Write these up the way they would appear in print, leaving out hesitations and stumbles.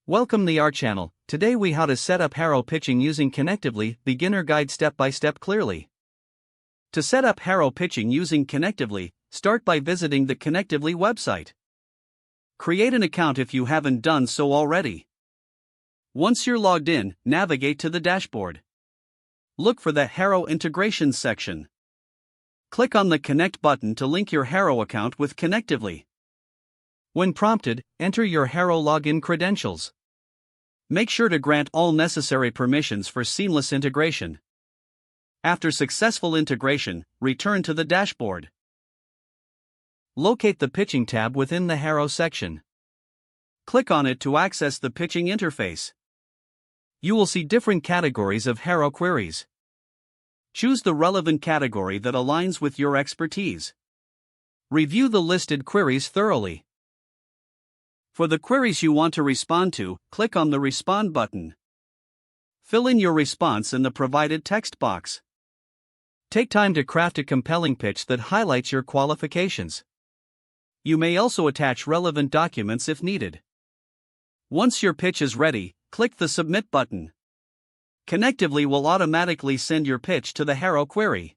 Welcome to our channel. Today we how to set up HARO pitching using Connectively, beginner guide step by step clearly. To set up HARO pitching using Connectively, start by visiting the Connectively website. Create an account if you haven't done so already. Once you're logged in, navigate to the dashboard. Look for the HARO integrations section. Click on the Connect button to link your HARO account with Connectively. When prompted, enter your HARO login credentials. Make sure to grant all necessary permissions for seamless integration. After successful integration, return to the dashboard. Locate the Pitching tab within the HARO section. Click on it to access the pitching interface. You will see different categories of HARO queries. Choose the relevant category that aligns with your expertise. Review the listed queries thoroughly. For the queries you want to respond to, click on the Respond button. Fill in your response in the provided text box. Take time to craft a compelling pitch that highlights your qualifications. You may also attach relevant documents if needed. Once your pitch is ready, click the Submit button. Connectively will automatically send your pitch to the HARO query.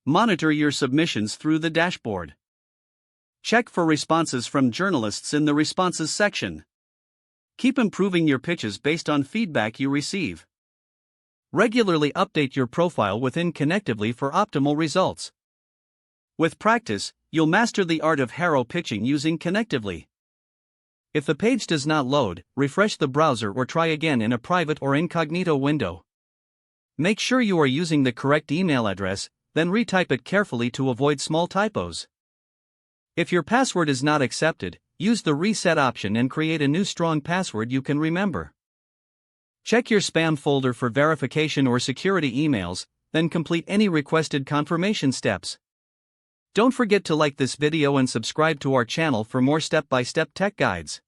Monitor your submissions through the dashboard. Check for responses from journalists in the Responses section. Keep improving your pitches based on feedback you receive. Regularly update your profile within Connectively for optimal results. With practice, you'll master the art of HARO pitching using Connectively. If the page does not load, refresh the browser or try again in a private or incognito window. Make sure you are using the correct email address, then retype it carefully to avoid small typos. If your password is not accepted, use the reset option and create a new strong password you can remember. Check your spam folder for verification or security emails, then complete any requested confirmation steps. Don't forget to like this video and subscribe to our channel for more step-by-step tech guides.